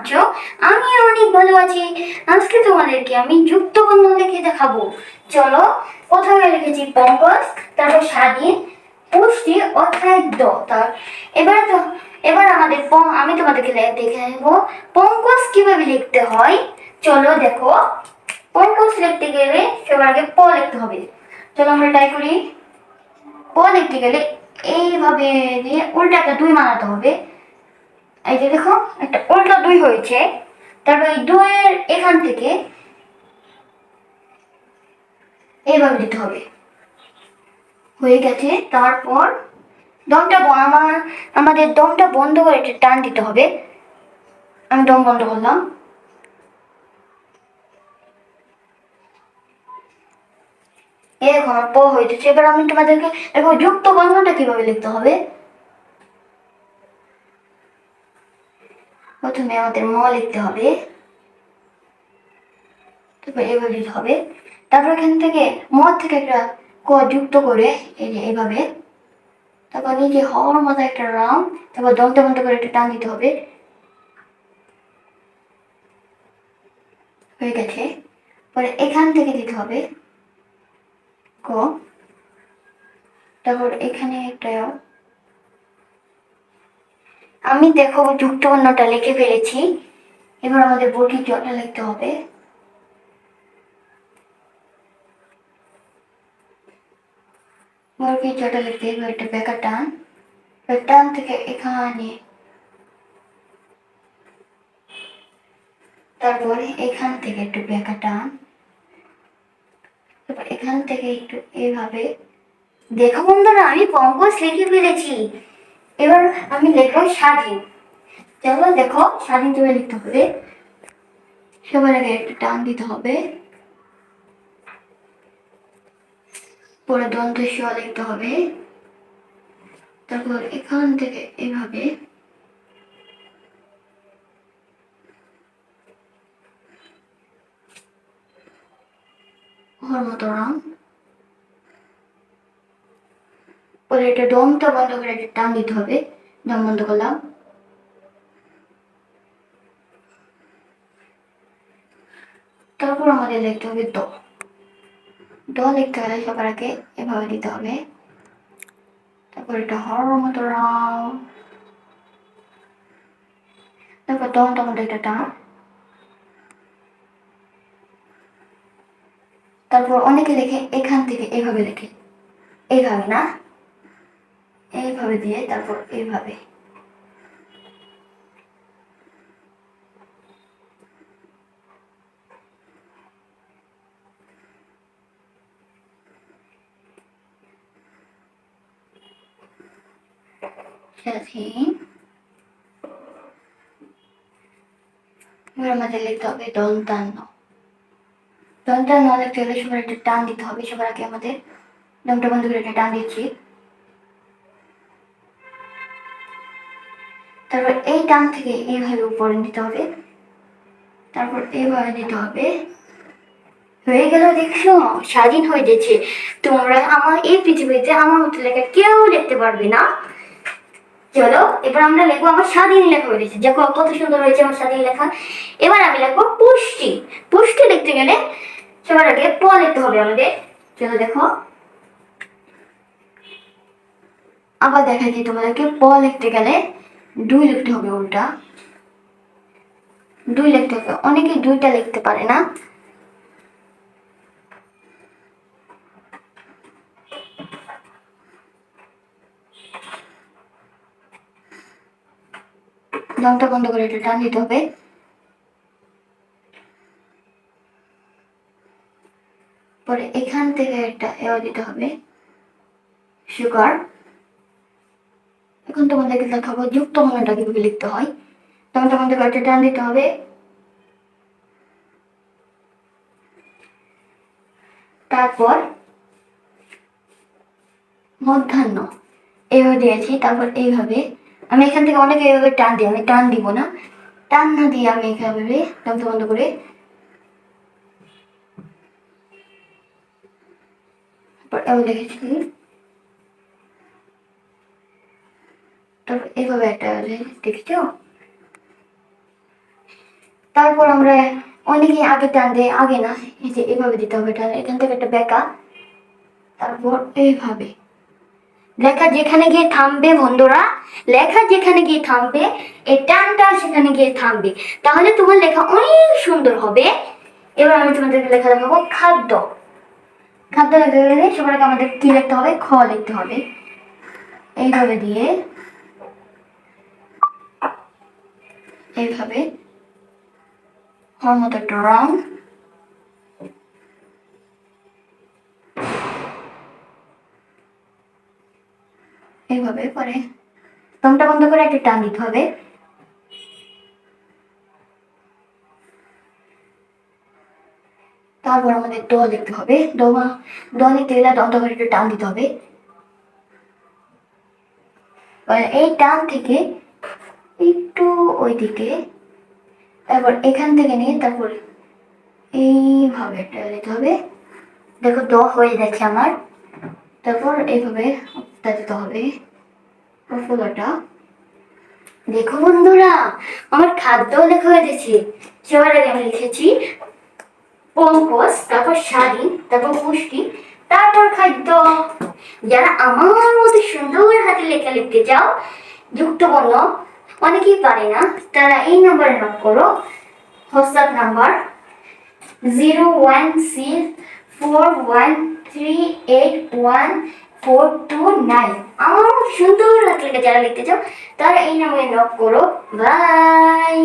আছো? আমি অনেক ভালো আছি। আজকে তোমাদেরকে আমি যুক্তবর্ণ লিখে দেখাবো। চলো, প্রথমে লিখেছি পঙ্কজ, তারপর স্বাধীন, পুষ্টি অধ্যায় দ। এবার তো এবার আমি তোমাদেরকে দেখে নেব পঙ্কজ কিভাবে লিখতে হয়। চলো দেখো, পঙ্কজ লিখতে গেলে সবার আগে প লিখতে হবে। চলো আমরা ট্রাই করি। প লিখতে গেলে এইভাবে দিয়ে উল্টা একটা দুই মানাতে হবে। এই যে দেখো, একটা উল্টা দুই হয়েছে। তারপর এই দুইয়ের এখান থেকে এইভাবে দিতে হবে। হয়ে গেছে। তারপর আমাদের দমটা বন্ধ করে একটা টান দিতে হবে। আমি দম বন্ধ করলাম। এরকম আমার প হয়েছে। এবার আমি তোমাদেরকে দেখো যুক্ত বর্ণটা কিভাবে লিখতে হবে। প্রথমে আমাদের ম লিখতে হবে, তারপর এভাবে দিতে হবে। তারপর এখান থেকে ম থেকে একটা ক যুক্ত করে এই যে এইভাবে, তারপর নিচে হওয়ার মতো একটা রাম, তারপর দন্ত বন্ধ করে একটা টান দিতে হবে। হয়ে গেছে। পরে এখান থেকে দিতে হবে ক, তারপর এখানে একটা। আমি দেখো যুক্ত বর্ণটা লিখে ফেলেছি। এবার আমাদের বর্গীয় জটা লিখতে হবে। বর্গীয় জটা লিখতে এবার একটা বেকার টান, টান থেকে এখানে, তারপরে এখান থেকে একটু বেকার টান, তারপর এখান থেকে একটু এইভাবে। দেখো বন্ধুরা, আমি পঙ্কজ লিখে ফেলেছি। এবার আমি লিখবো স্বাধীন। চলো দেখো, স্বাধীন তুমি লিখতে হবে। সবার আগে একটা টান দিতে হবে, পরে দন্ত স লিখতে হবে। তারপর এখান থেকে এভাবে ওর মতো রাম, পরে এটা দমটা বন্ধ করে একটা টান দিতে হবে। দম বন্ধ করলাম। তারপর আমাদের লিখতে হবে দ। দ লিখতে গেলে সবার আগে এভাবে দিতে হবে। তারপর এটা হর মতো রাম, তারপর দমটা বন্ধ একটা টান। তারপর অনেকে লিখে এখান থেকে এইভাবে লিখে, এইভাবে না, এইভাবে দিয়ে তারপর এইভাবে। স্বাধীন। এবার আমাদের লিখতে হবে দন্তান্ন। দন্তান্ন লিখতে গেলে সবার একটা টান দিতে হবে। সবার আগে আমাদের দমটা বন্ধ করে একটা টান দিচ্ছি। তারপর এই টান থেকে এইভাবে উপরে নিতে হবে, তারপর এইভাবে দিতে হবে। হয়ে গেল। দেখছো, স্বাধীন হয়ে গেছে। তোমরা আমার এই পৃথিবীতে আমার মতো লেখা কেউ লিখতে পারবে না। চলো এবার আমরা লিখবো আমার স্বাধীন লেখা হয়ে গেছে। দেখো কত সুন্দর হয়েছে আমার স্বাধীন লেখা। এবার আমি লিখবো পুষ্টি। পুষ্টি লিখতে গেলে সবার আগে প লিখতে হবে আমাদের। চলো দেখো, আবার দেখাচ্ছি তোমাদেরকে। প লিখতে গেলে দুই লিখতে হবে, উল্টা দুই লিখতে হবে। অনেকে দুইটা লিখতে পারে না। দমটা বন্ধ করে এটা টান দিতে হবে। পরে এখান থেকে একটা এও দিতে হবে, সুগার। এখন তোমাদেরকে দেখাবো যুক্ত বর্ণটা কিভাবে লিখতে হয়। দমটা বন্ধ করে একটা টান দিতে হবে। তারপর মধ্যাহ্ন এইভাবে দিয়েছি। তারপর এইভাবে আমি এখান থেকে অনেকে এইভাবে টান দিই, আমি টান দিব না। টান না দিয়ে আমি এইভাবে দমটা বন্ধ করে দেখেছি। তারপর এইভাবে একটা দেখেছো। তারপর আমরা অনেকে আগে টান দেয়, আগে না, এই যে এভাবে দিতে হবে টান, এখান থেকে একটা বেঁকা, তারপর এইভাবে লেখা যেখানে গিয়ে থামবে বন্ধুরা, লেখা যেখানে গিয়ে থামবে এই টানটা সেখানে গিয়ে থামবে, তাহলে তোমার লেখা অনেক সুন্দর হবে। এবার আমি তোমাদেরকে লেখা দেখাবো খাদ্য। খাদ্য লিখতে গেলে সবার আগে আমাদের কি লিখতে হবে, খ লিখতে হবে। এইভাবে দিয়ে এইভাবে হর মতো একটা রং, এইভাবে পরে রংটা বন্ধ করে একটা টান দিতে হবে। তারপর আমাদের দ লিখতে হবে, দ লিখতে গেলে দন্ত করে একটু টান দিতে হবে। এই টান থেকে একটু ওইদিকে, তারপর এখান থেকে নিয়ে তারপর এইভাবে একটা দিতে হবে। দেখো দ হয়ে যাচ্ছে আমার, তারপর এইভাবে দিতে হবে ফুলটা। দেখো বন্ধুরা, আমার খাদ্য লেখা হয়ে গেছে। সবার আগে আমি লিখেছি পঙ্কজ, তারপর স্বাধীন, তারপর পুষ্টি, তারপর খাদ্য। যারা আমার মতো সুন্দর হাতে লেখা লিখতে চাও, যুক্তবর্ণ অনেকেই পারে না, তারা এই নাম্বারে নোট করো। WhatsApp number 01641381429। আমার মতো সুন্দর হাতে লেখা যারা লিখতে চাও তারা এই নাম্বারে নোট করো। বাই।